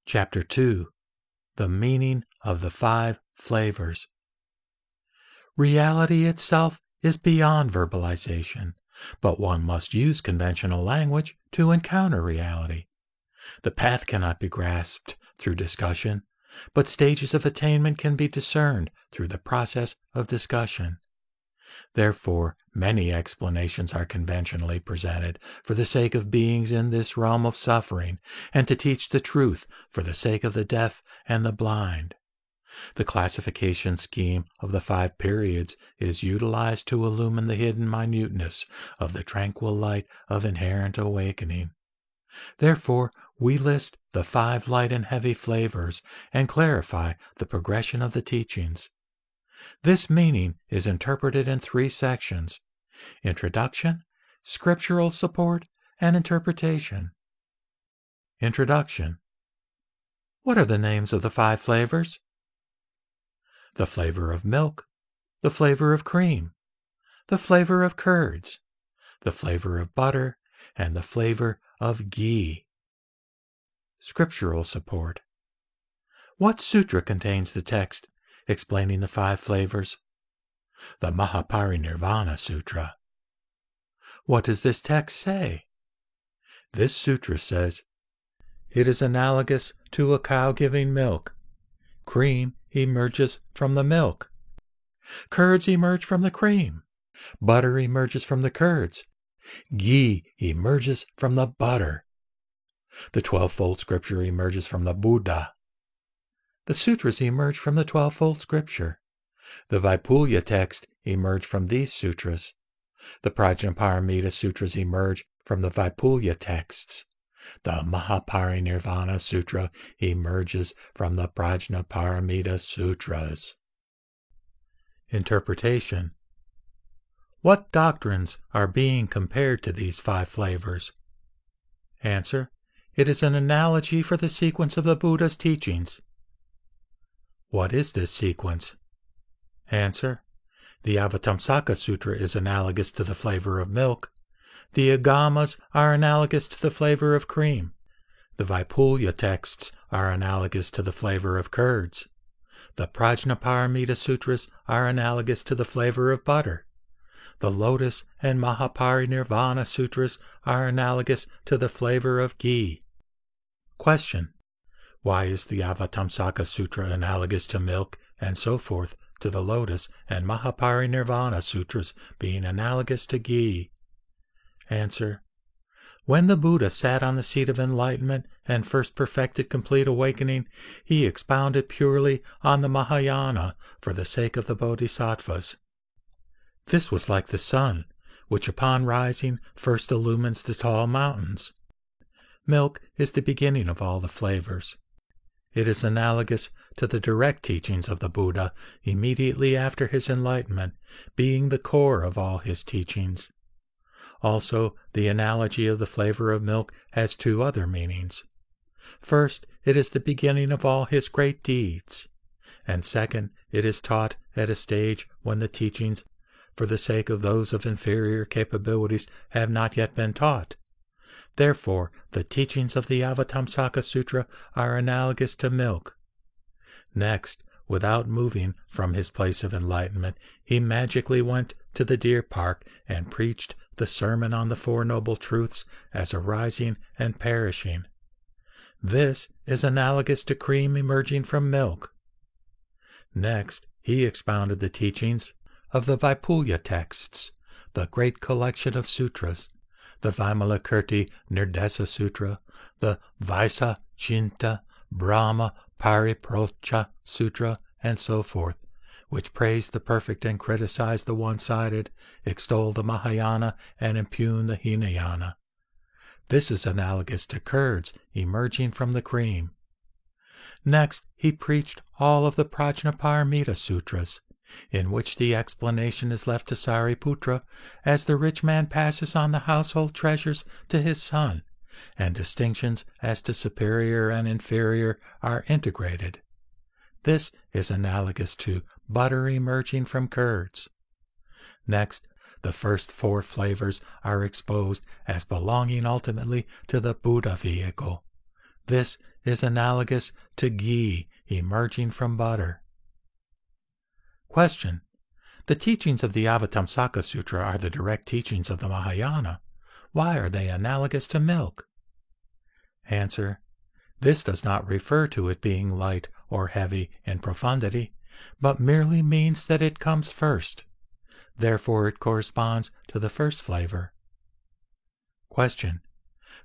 Chapter 2. The Meaning of the Five Flavors. Reality itself is beyond verbalization, but one must use conventional language to encounter reality. The path cannot be grasped through discussion, but stages of attainment can be discerned through the process of discussion. Therefore, many explanations are conventionally presented for the sake of beings in this realm of suffering, and to teach the truth for the sake of the deaf and the blind. The classification scheme of the 5 periods is utilized to illumine the hidden minuteness of the tranquil light of inherent awakening. Therefore, we list the 5 light and heavy flavors and clarify the progression of the teachings. This meaning is interpreted in 3 sections: Introduction, Scriptural Support, and Interpretation. Introduction. What are the names of the 5 flavors? The flavor of milk, the flavor of cream, the flavor of curds, the flavor of butter, and the flavor of ghee. Scriptural Support. What sutra contains the text explaining the 5 flavors? The Mahaparinirvana Sutra. What does this text say? This sutra says, "It is analogous to a cow giving milk. Cream emerges from the milk. Curds emerge from the cream. Butter emerges from the curds. Ghee emerges from the butter. The 12-fold scripture emerges from the Buddha. The sutras emerge from the 12-fold scripture. The Vaipulya text emerge from these sutras. The Prajnaparamita sutras emerge from the Vaipulya texts. The Mahaparinirvana Sutra emerges from the Prajnaparamita sutras." Interpretation. What doctrines are being compared to these 5 flavors? Answer. It is an analogy for the sequence of the Buddha's teachings. What is this sequence? Answer. The Avatamsaka Sutra is analogous to the flavor of milk. The Agamas are analogous to the flavor of cream. The Vaipulya texts are analogous to the flavor of curds. The Prajnaparamita Sutras are analogous to the flavor of butter. The Lotus and Mahaparinirvana Sutras are analogous to the flavor of ghee. Question. Why is the Avatamsaka Sutra analogous to milk, and so forth, to the Lotus and Mahaparinirvana Sutras being analogous to ghee? Answer. When the Buddha sat on the seat of enlightenment and first perfected complete awakening, he expounded purely on the Mahayana for the sake of the Bodhisattvas. This was like the sun, which upon rising first illumines the tall mountains. Milk is the beginning of all the flavors. It is analogous to the direct teachings of the Buddha immediately after his enlightenment, being the core of all his teachings. Also, the analogy of the flavor of milk has 2 other meanings. First, it is the beginning of all his great deeds. And second, it is taught at a stage when the teachings, for the sake of those of inferior capabilities, have not yet been taught. Therefore, the teachings of the Avatamsaka Sutra are analogous to milk. Next, without moving from his place of enlightenment, he magically went to the deer park and preached the Sermon on the 4 Noble Truths as arising and perishing. This is analogous to cream emerging from milk. Next, he expounded the teachings of the Vaipulya texts, the great collection of sutras, the Vimalakirti Nirdesa Sutra, the Vaisa Chinta Brahma Pariprocha Sutra, and so forth, which praise the perfect and criticize the one-sided, extol the Mahayana, and impugn the Hinayana. This is analogous to curds emerging from the cream. Next, he preached all of the Prajnaparamita Sutras, in which the explanation is left to Sariputra as the rich man passes on the household treasures to his son, and distinctions as to superior and inferior are integrated. This is analogous to butter emerging from curds. Next, the first 4 flavors are exposed as belonging ultimately to the Buddha vehicle. This is analogous to ghee emerging from butter. Question. The teachings of the Avatamsaka Sutra are the direct teachings of the Mahayana. Why are they analogous to milk? Answer. This does not refer to it being light or heavy in profundity, but merely means that it comes first. Therefore it corresponds to the first flavor. Question.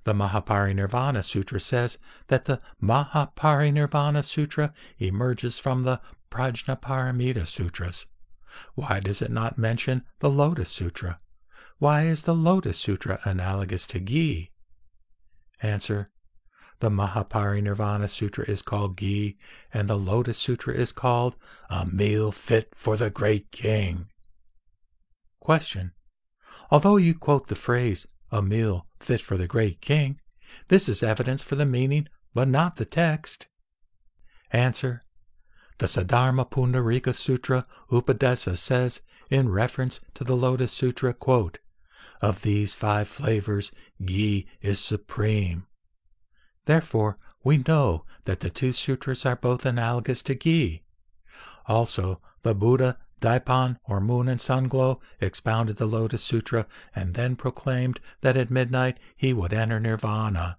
The Mahaparinirvana Sutra says that the Mahaparinirvana Sutra emerges from the Prajnaparamita Sutras. Why does it not mention the Lotus Sutra? Why is the Lotus Sutra analogous to ghee? Answer. The Mahaparinirvana Sutra is called ghee, and the Lotus Sutra is called a meal fit for the great king. Question. Although you quote the phrase, a meal fit for the great king, this is evidence for the meaning, but not the text. Answer. The Saddharma Pundarika Sutra Upadesa says, in reference to the Lotus Sutra, quote, of these 5 flavors, ghee is supreme. Therefore, we know that the 2 sutras are both analogous to ghee. Also, the Buddha, Daipan, or Moon and Sun Glow, expounded the Lotus Sutra and then proclaimed that at midnight he would enter nirvana.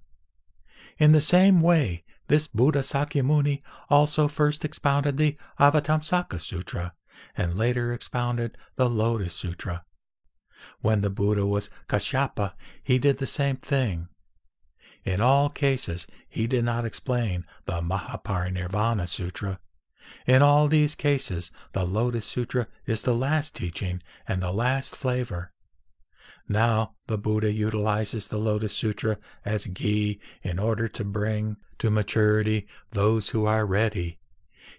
In the same way, this Buddha Sakyamuni also first expounded the Avatamsaka Sutra and later expounded the Lotus Sutra. When the Buddha was Kashyapa, he did the same thing. In all cases, he did not explain the Mahaparinirvana Sutra. In all these cases, the Lotus Sutra is the last teaching and the last flavor. Now, the Buddha utilizes the Lotus Sutra as ghee in order to bring to maturity those who are ready.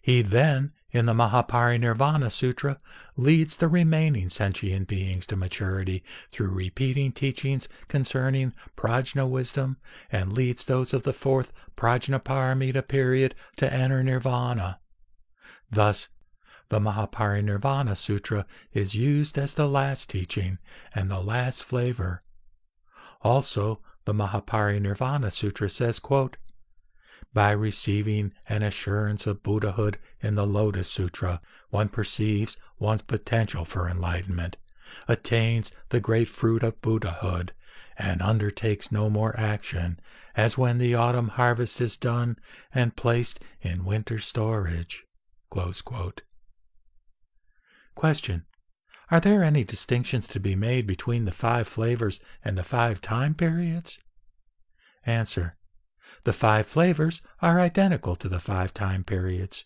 He then, in the Mahaparinirvana Sutra, leads the remaining sentient beings to maturity through repeating teachings concerning prajna wisdom, and leads those of the 4th Prajnaparamita period to enter nirvana. Thus, the Mahaparinirvana Sutra is used as the last teaching and the last flavor. Also, the Mahaparinirvana Sutra says, quote, by receiving an assurance of Buddhahood in the Lotus Sutra, one perceives one's potential for enlightenment, attains the great fruit of Buddhahood, and undertakes no more action, as when the autumn harvest is done and placed in winter storage. Close quote. Question. Are there any distinctions to be made between the 5 flavors and the 5 time periods? Answer. The 5 flavors are identical to the 5 time periods.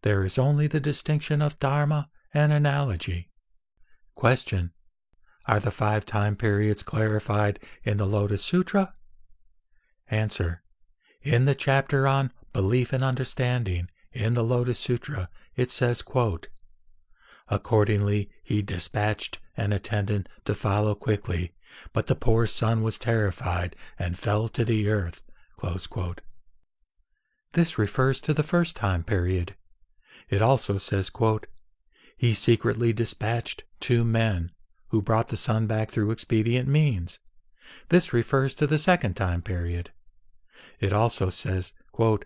There is only the distinction of dharma and analogy. Question. Are the 5 time periods clarified in the Lotus Sutra? Answer. In the chapter on belief and understanding in the Lotus Sutra, it says, quote, accordingly, he dispatched an attendant to follow quickly, but the poor son was terrified and fell to the earth. Close quote. This refers to the 1st time period. It also says, quote, he secretly dispatched 2 men who brought the son back through expedient means. This refers to the 2nd time period. It also says, quote,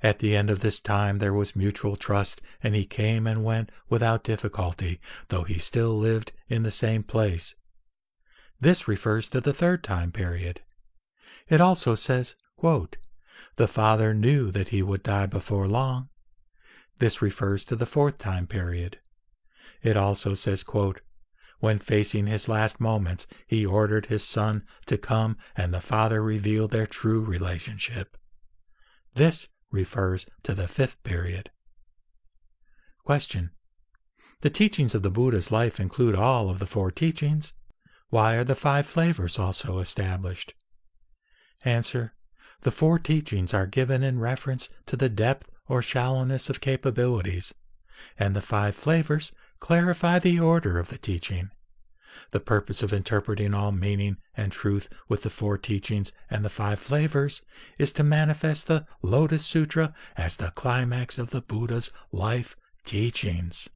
at the end of this time there was mutual trust, and he came and went without difficulty, though he still lived in the same place. This refers to the 3rd time period. It also says, quote, the father knew that he would die before long. This refers to the 4th time period. It also says, quote, when facing his last moments, he ordered his son to come, and the father revealed their true relationship. This refers to the 5th period. Question. The teachings of the Buddha's life include all of the 4 teachings. Why are the 5 flavors also established? Answer. The 4 teachings are given in reference to the depth or shallowness of capabilities, and the 5 flavors clarify the order of the teaching. The purpose of interpreting all meaning and truth with the 4 teachings and the 5 flavors is to manifest the Lotus Sutra as the climax of the Buddha's life teachings.